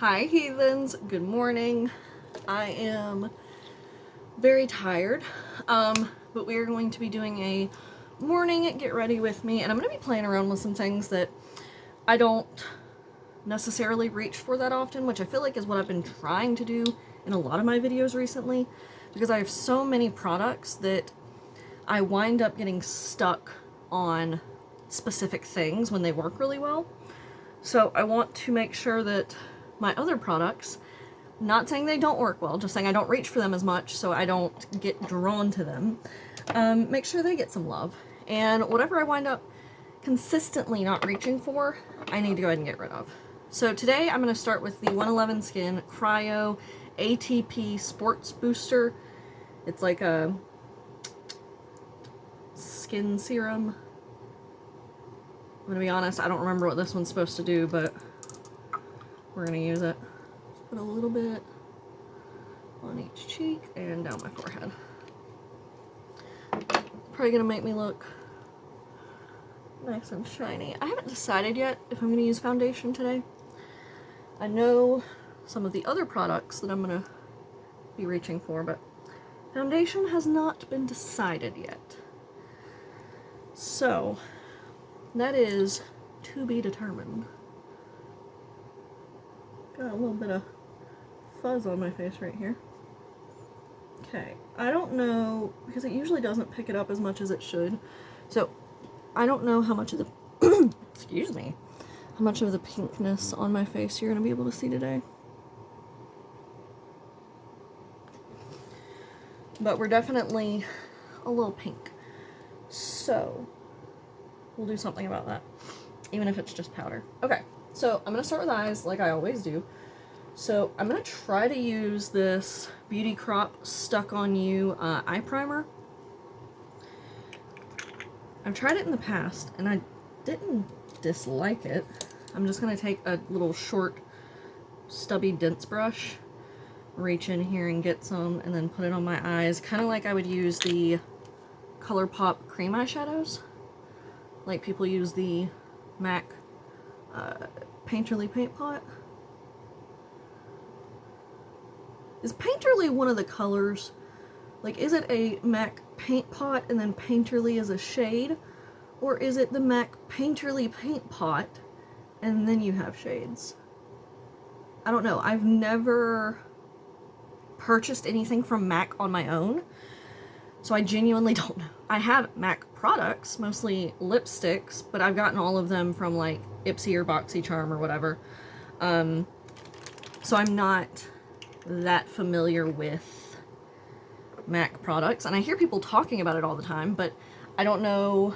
Hi heathens, good morning. I am very tired, but we are going to be doing a morning get ready with me, and I'm going to be playing around with some things that I don't necessarily reach for that often, which I feel like is what I've been trying to do in a lot of my videos recently, because I have so many products that I wind up getting stuck on specific things when they work really well. So I want to make sure that my other products, not saying they don't work well, just saying I don't reach for them as much so I don't get drawn to them, make sure they get some love. And whatever I wind up consistently not reaching for, I need to go ahead and get rid of. So today I'm going to start with the 111 Skin Cryo ATP Sports Booster. It's like a skin serum. I'm going to be honest, I don't remember what this one's supposed to do, but we're going to use it. Just put a little bit on each cheek and down my forehead. Probably going to make me look nice and shiny. I haven't decided yet if I'm going to use foundation today. I know some of the other products that I'm going to be reaching for, but foundation has not been decided yet. So, that is to be determined. Got a little bit of fuzz on my face right here. Okay, I don't know, because it usually doesn't pick it up as much as it should, so I don't know how much of the, excuse me, how much of the pinkness on my face you're going to be able to see today. But we're definitely a little pink, so we'll do something about that, even if it's just powder. Okay, so I'm going to start with eyes like I always do. So I'm going to try to use this Beauty Crop Stuck On You eye primer. I've tried it in the past and I didn't dislike it. I'm just going to take a little short stubby dense brush, reach in here and get some, and then put it on my eyes, kind of like I would use the ColourPop cream eyeshadows. Like people use the MAC Painterly Paint Pot. Is Painterly one of the colors? Like, is it a MAC Paint Pot and then Painterly is a shade? Or is it the MAC Painterly Paint Pot and then you have shades? I don't know. I've never purchased anything from MAC on my own, so I genuinely don't know. I have MAC products, mostly lipsticks, but I've gotten all of them from like Ipsy or BoxyCharm or whatever. So I'm not that familiar with MAC products, and I hear people talking about it all the time, but I don't know,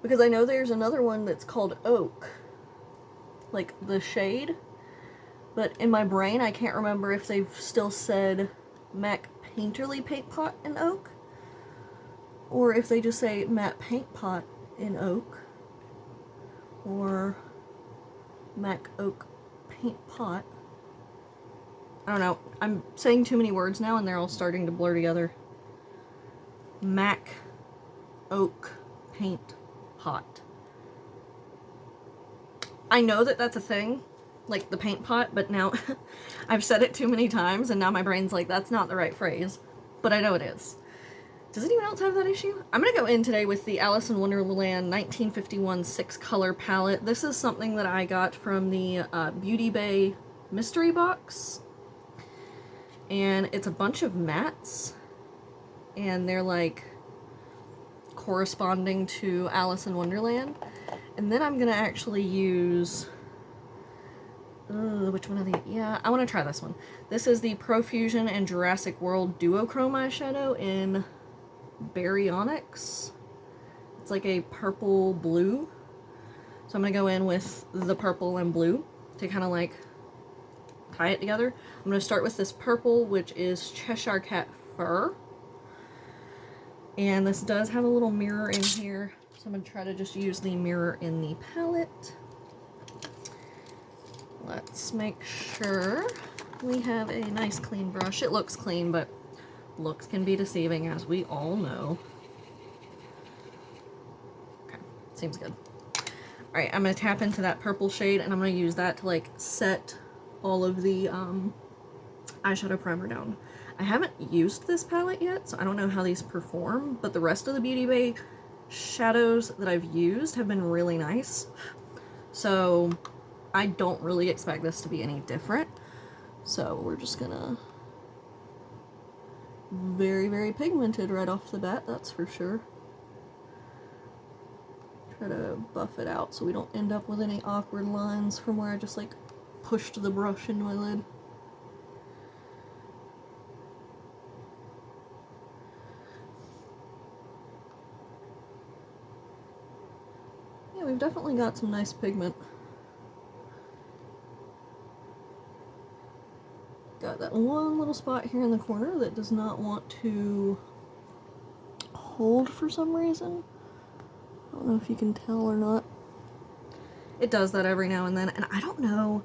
because I know there's another one that's called Oak, like the shade, but in my brain I can't remember if they've still said MAC Painterly Paint Pot in Oak, or if they just say MAC Paint Pot in Oak, or MAC Oak Paint Pot. I don't know. I'm saying too many words now and they're all starting to blur together. MAC Oak Paint Pot. I know that that's a thing, like the paint pot, but now I've said it too many times and now my brain's like, that's not the right phrase, but I know it is. Does anyone else have that issue? I'm going to go in today with the Alice in Wonderland 1951 6-color palette. This is something that I got from the Beauty Bay mystery box. And it's a bunch of mattes. And they're like corresponding to Alice in Wonderland. And then I'm going to actually use... which one of these? Yeah, I want to try this one. This is the Profusion and Jurassic World Duochrome eyeshadow in Baryonyx. It's like a purple blue. So I'm going to go in with the purple and blue to kind of like tie it together. I'm going to start with this purple, which is Cheshire Cat Fur. And this does have a little mirror in here, so I'm going to try to just use the mirror in the palette. Let's make sure we have a nice clean brush. It looks clean, but looks can be deceiving, as we all know. Okay, seems good. Alright, I'm going to tap into that purple shade, and I'm going to use that to, like, set all of the eyeshadow primer down. I haven't used this palette yet, so I don't know how these perform, but the rest of the Beauty Bay shadows that I've used have been really nice. So I don't really expect this to be any different. So we're just gonna... Very, very pigmented right off the bat, that's for sure. Try to buff it out so we don't end up with any awkward lines from where I just like pushed the brush into my lid. Yeah, we've definitely got some nice pigment. Got that one little spot here in the corner that does not want to hold for some reason. I don't know if you can tell or not. It does that every now and then, and I don't know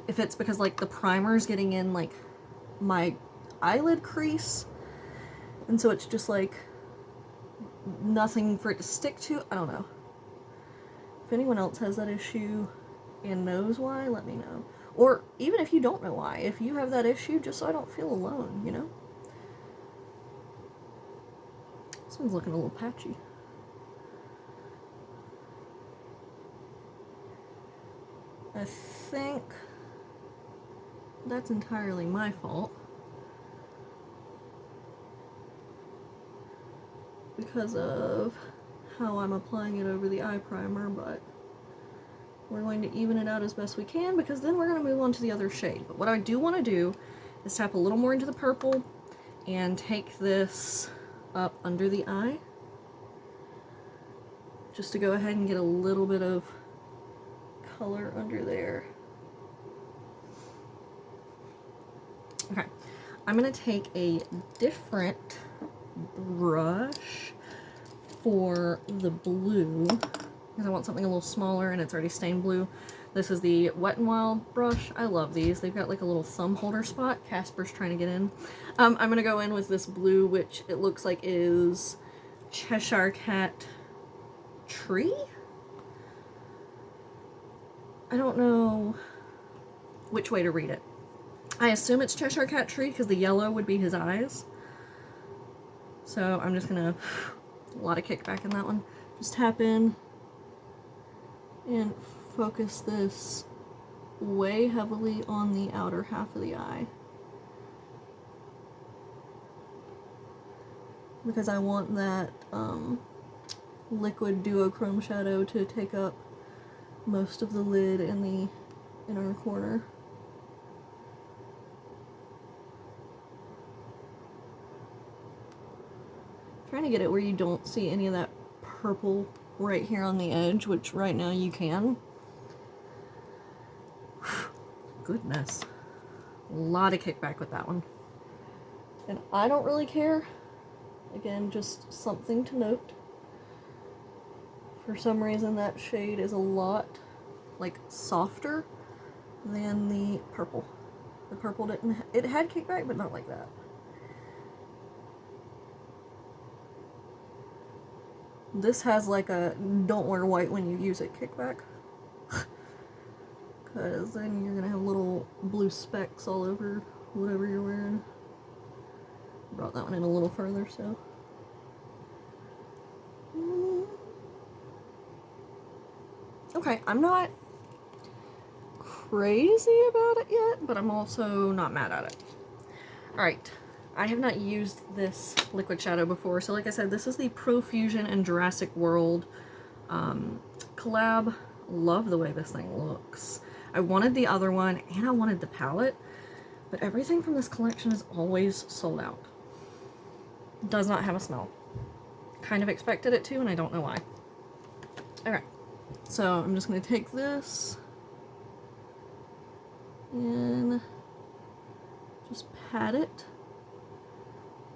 if it's because like the primer's getting in like my eyelid crease, and so it's just like nothing for it to stick to. I don't know. If anyone else has that issue and knows why, let me know. Or even if you don't know why, if you have that issue, just so I don't feel alone, you know? This one's looking a little patchy. I think that's entirely my fault. Because of how I'm applying it over the eye primer, but we're going to even it out as best we can, because then we're going to move on to the other shade. But what I do want to do is tap a little more into the purple and take this up under the eye, just to go ahead and get a little bit of color under there. Okay, I'm going to take a different brush for the blue, because I want something a little smaller and it's already stained blue. This is the Wet n Wild brush. I love these. They've got like a little thumb holder spot. Casper's trying to get in. I'm going to go in with this blue, which it looks like is Cheshire Cat Tree? I don't know which way to read it. I assume it's Cheshire Cat Tree because the yellow would be his eyes. So I'm just going to... A lot of kickback in that one. Just tap in and focus this way heavily on the outer half of the eye, because I want that liquid duochrome shadow to take up most of the lid and the inner corner. Trying to get it where you don't see any of that purple right here on the edge, which right now you can. Goodness. A lot of kickback with that one. And I don't really care. Again, just something to note. For some reason that shade is a lot like softer than the purple. The purple didn't, it had kickback, but not like that. This has like a don't wear white when you use it kickback. Because then you're going to have little blue specks all over whatever you're wearing. Brought that one in a little further, so. Okay, I'm not crazy about it yet, but I'm also not mad at it. Alright. I have not used this liquid shadow before, so like I said, this is the Profusion and Jurassic World collab. Love the way this thing looks. I wanted the other one, and I wanted the palette, but everything from this collection is always sold out. Does not have a smell. Kind of expected it to, and I don't know why. Alright, so I'm just going to take this and just pat it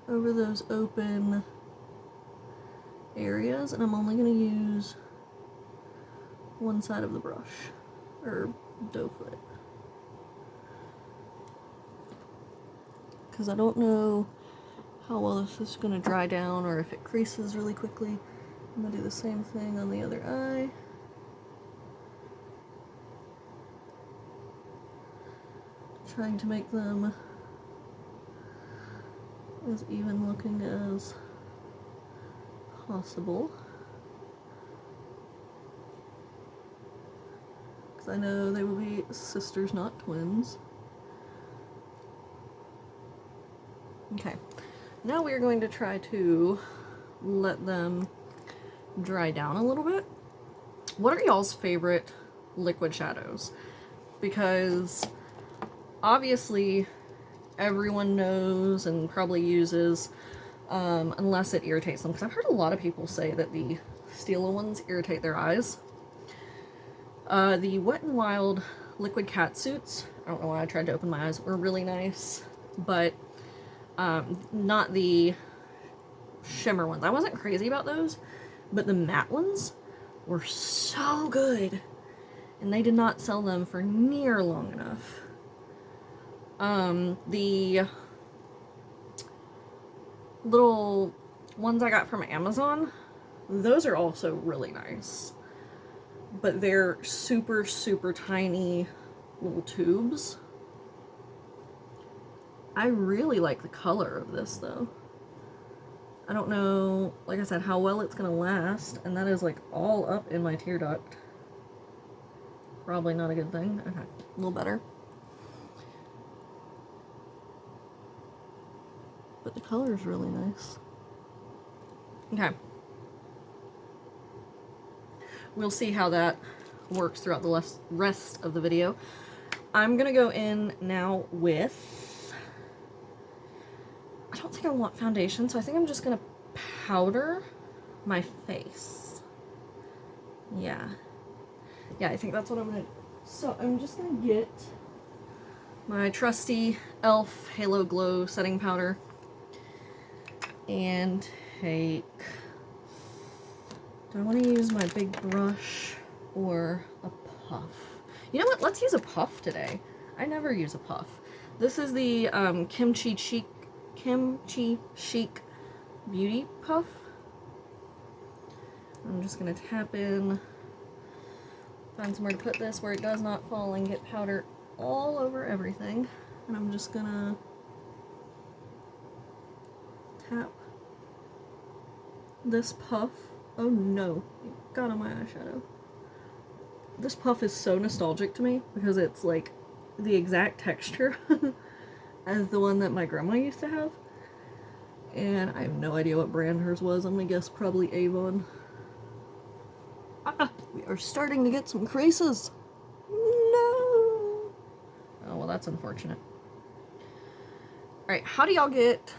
over those open areas, and I'm only going to use one side of the brush, or doe foot, because I don't know how well this is going to dry down or if it creases really quickly. I'm going to do the same thing on the other eye. Trying to make them as even looking as possible. Because I know they will be sisters, not twins. Okay, now we are going to try to let them dry down a little bit. What are y'all's favorite liquid shadows? Because obviously everyone knows and probably uses, unless it irritates them, because I've heard a lot of people say that the Stila ones irritate their eyes. The Wet n Wild liquid cat suits, I don't know why I tried to open my eyes, were really nice, but not the shimmer ones. I wasn't crazy about those, but the matte ones were so good, and they did not sell them for near long enough. The little ones I got from Amazon, those are also really nice, but they're super, super tiny little tubes. I really like the color of this though. I don't know, like I said, how well it's gonna last, and that is like all up in my tear duct. Probably not a good thing. Okay, a little better. But the color is really nice. Okay. We'll see how that works throughout the rest of the video. I'm gonna go in now with, I don't think I want foundation, so I think I'm just gonna powder my face. Yeah. Yeah, I think that's what I'm gonna do. So I'm just gonna get my trusty e.l.f. Halo Glow setting powder and take, do I want to use my big brush or a puff? You know what, let's use a puff today. I never use a puff. This is the Kimchi Chic Beauty Puff. I'm just gonna tap in, find somewhere to put this where it does not fall and get powder all over everything. And I'm just gonna tap this puff. Oh no, it got on my eyeshadow. This puff is so nostalgic to me because it's like the exact texture as the one that my grandma used to have. And I have no idea what brand hers was. I'm gonna guess probably Avon. Ah, we are starting to get some creases. No. Oh, well, that's unfortunate. Alright, how do y'all get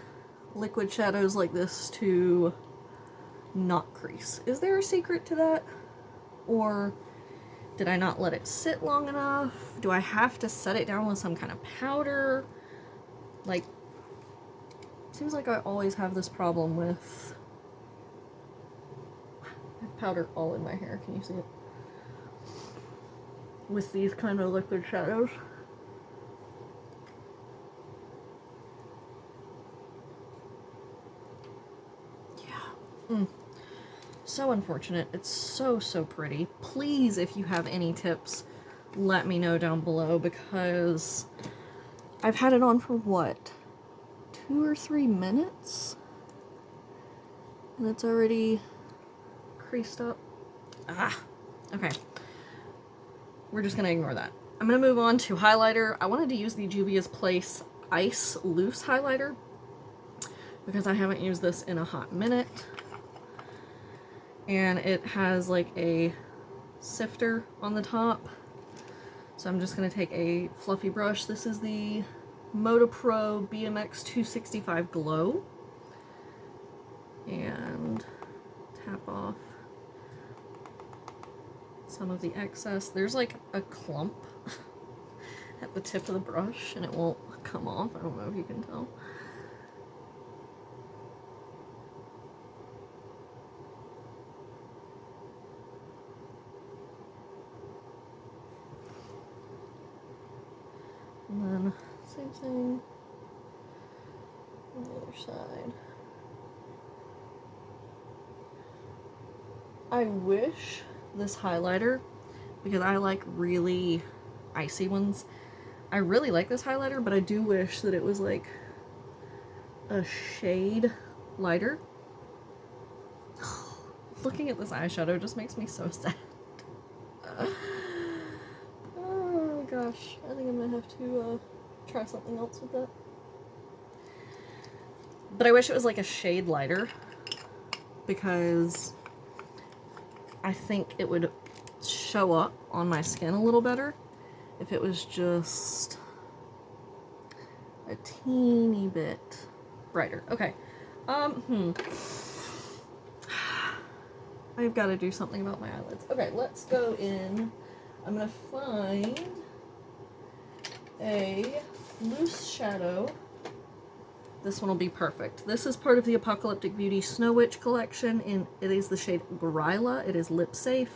liquid shadows like this to not crease? Is there a secret to that? Or did I not let it sit long enough? Do I have to set it down with some kind of powder? Like, seems like I always have this problem with, I have powder all in my hair, can you see it? With these kind of liquid shadows. Yeah. So unfortunate. It's so, so pretty. Please, if you have any tips, let me know down below, because I've had it on for what, 2 or 3 minutes? And it's already creased up. Ah, okay. We're just gonna ignore that. I'm gonna move on to highlighter. I wanted to use the Juvia's Place Ice Loose Highlighter because I haven't used this in a hot minute. And it has like a sifter on the top. So I'm just gonna take a fluffy brush. This is the MotoPro BMX 265 Glow. And tap off some of the excess. There's like a clump at the tip of the brush and it won't come off. I don't know if you can tell. And then same thing on the other side. I wish this highlighter, because I like really icy ones, I really like this highlighter, but I do wish that it was like a shade lighter. Looking at this eyeshadow just makes me so sad. Oh gosh, I think I'm gonna have to try something else with that. But I wish it was like a shade lighter, because I think it would show up on my skin a little better if it was just a teeny bit brighter. Okay. I've got to do something about my eyelids. Okay, let's go in. I'm gonna find a loose shadow. This one will be perfect. This is part of the Apocalyptic Beauty Snow Witch collection, and it is the shade Gryla. It is lip safe,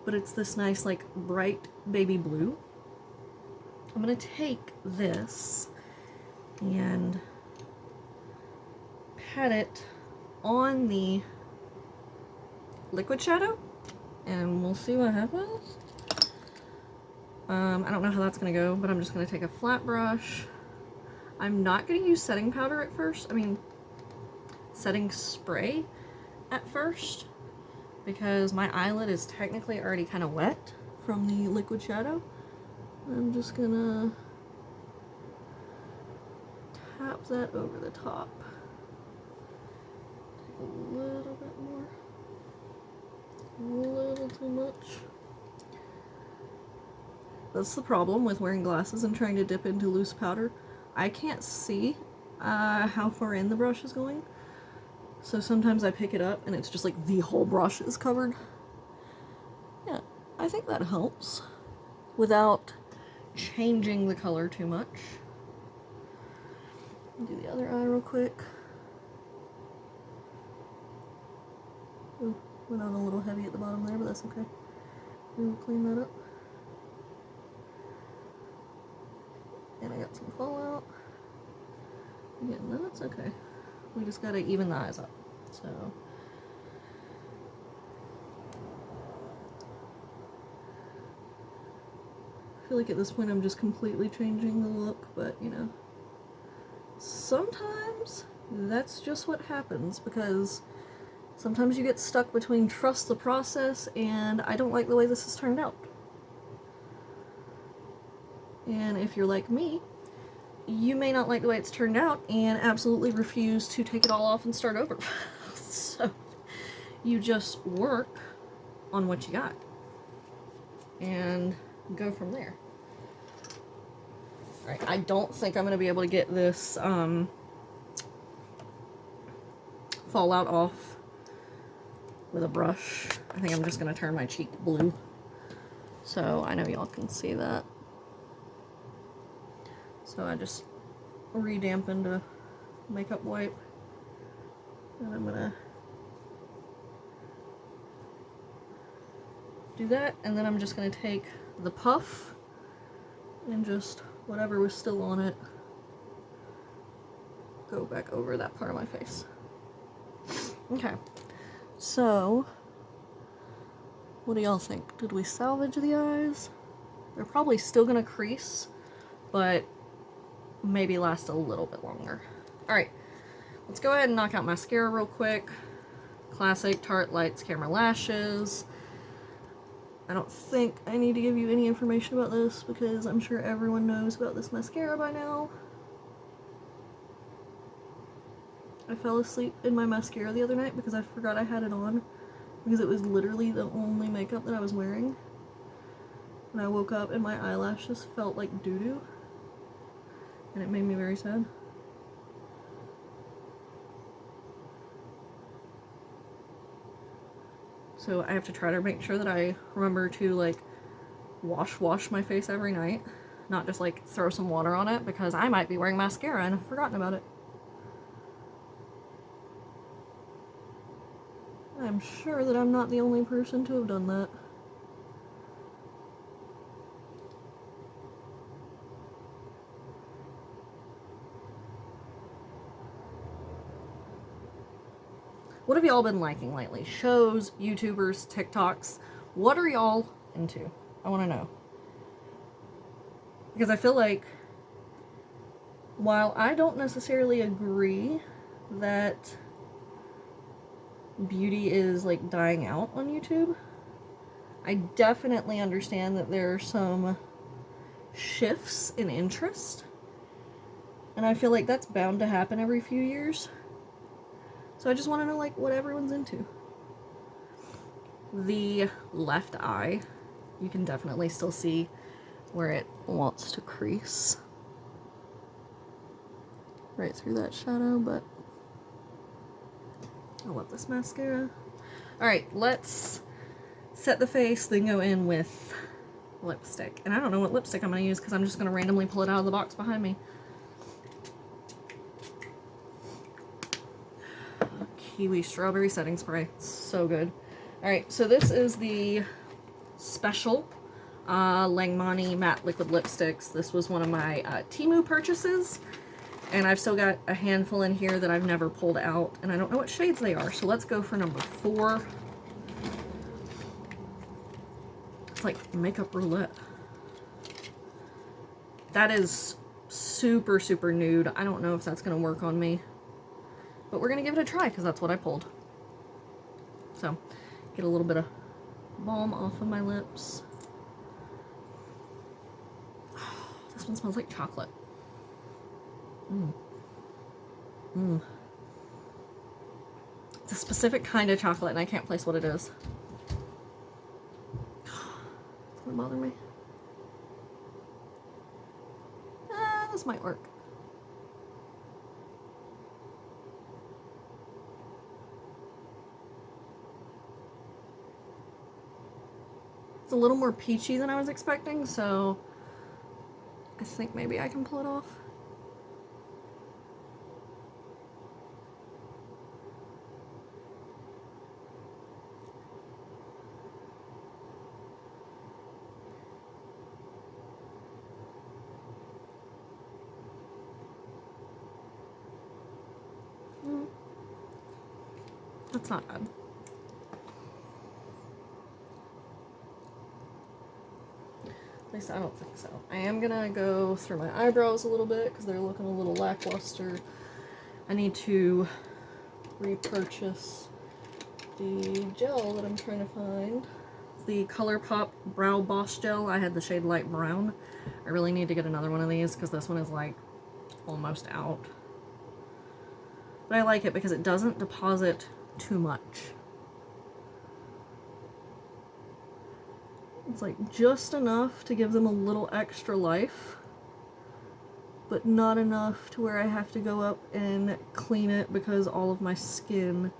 but it's this nice, like, bright baby blue. I'm gonna take this and pat it on the liquid shadow, and we'll see what happens. I don't know how that's gonna go, but I'm just gonna take a flat brush. I'm not gonna use setting powder at first. I mean, setting spray at first, because my eyelid is technically already kind of wet from the liquid shadow. I'm just gonna tap that over the top. Take a little bit more. A little too much. That's the problem with wearing glasses and trying to dip into loose powder. I can't see how far in the brush is going. So sometimes I pick it up and it's just like the whole brush is covered. Yeah, I think that helps without changing the color too much. Do the other eye real quick. Ooh, went on a little heavy at the bottom there, but that's okay. We'll clean that up. And I got some fallout. Again, no, that's okay. We just gotta even the eyes up. So I feel like at this point I'm just completely changing the look, but you know, sometimes that's just what happens, because sometimes you get stuck between trust the process and I don't like the way this has turned out. And if you're like me, you may not like the way it's turned out and absolutely refuse to take it all off and start over. So you just work on what you got and go from there. Alright, I don't think I'm going to be able to get this fallout off with a brush. I think I'm just going to turn my cheek blue. So I know y'all can see that. So I just redampened a makeup wipe, and I'm gonna do that, and then I'm just gonna take the puff and just whatever was still on it, go back over that part of my face. Okay, so what do y'all think? Did we salvage the eyes? They're probably still gonna crease, but maybe last a little bit longer. Alright, let's go ahead and knock out mascara real quick. Classic Tarte Lights Camera Lashes. I don't think I need to give you any information about this because I'm sure everyone knows about this mascara by now. I fell asleep in my mascara the other night because I forgot I had it on, because it was literally the only makeup that I was wearing. And I woke up and my eyelashes felt like doo-doo. And it made me very sad. So I have to try to make sure that I remember to like wash my face every night, not just like throw some water on it, because I might be wearing mascara and I've forgotten about it. I'm sure that I'm not the only person to have done that. What have y'all been liking lately? Shows, YouTubers, TikToks. What are y'all into? I want to know. Because I feel like while I don't necessarily agree that beauty is like dying out on YouTube, I definitely understand that there are some shifts in interest, and I feel like that's bound to happen every few years. So I just want to know like what everyone's into. The left eye, you can definitely still see where it wants to crease right through that shadow, but I love this mascara. Alright, let's set the face, then go in with lipstick. And I don't know what lipstick I'm going to use because I'm just going to randomly pull it out of the box behind me. Kiwi Strawberry Setting Spray. It's so good. Alright, so this is the special Langmani Matte Liquid Lipsticks. This was one of my Temu purchases. And I've still got a handful in here that I've never pulled out. And I don't know what shades they are. So let's go for number 4. It's like makeup roulette. That is super, super nude. I don't know if that's going to work on me. But we're going to give it a try because that's what I pulled. So, get a little bit of balm off of my lips. This one smells like chocolate. It's a specific kind of chocolate and I can't place what it is. It's going to bother me. This might work. It's a little more peachy than I was expecting, so I think maybe I can pull it off. That's not bad. At least I don't think so. I am gonna go through my eyebrows a little bit because they're looking a little lackluster. I need to repurchase the gel that I'm trying to find. The ColourPop Brow Boss Gel. I had the shade Light Brown. I really need to get another one of these because this one is like almost out. But I like it because it doesn't deposit too much. It's like just enough to give them a little extra life, but not enough to where I have to go up and clean it because all of my skin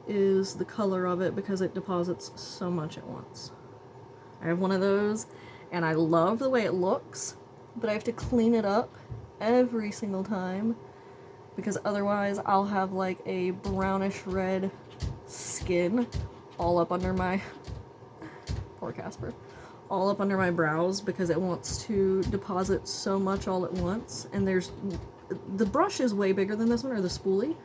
is the color of it because it deposits so much at once. I have one of those and I love the way it looks, but I have to clean it up every single time because otherwise I'll have like a brownish red skin all up under my poor Casper, all up under my brows because it wants to deposit so much all at once. And the brush is way bigger than this one, or the spoolie,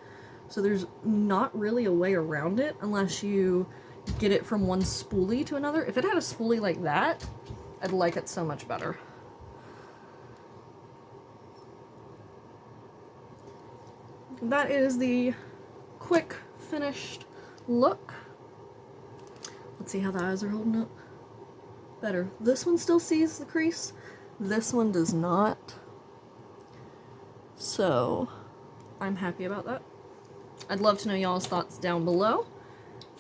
so there's not really a way around it unless you get it from one spoolie to another. If it had a spoolie like that, I'd like it so much better. That is the quick finished look. Let's see how the eyes are holding up. Better. This one still sees the crease. This one does not. So, I'm happy about that. I'd love to know y'all's thoughts down below.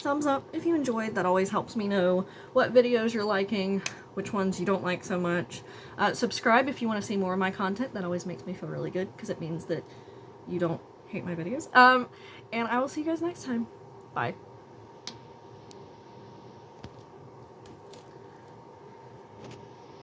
Thumbs up if you enjoyed. That always helps me know what videos you're liking, which ones you don't like so much. Subscribe if you want to see more of my content. That always makes me feel really good because it means that you don't hate my videos. And I will see you guys next time. Bye.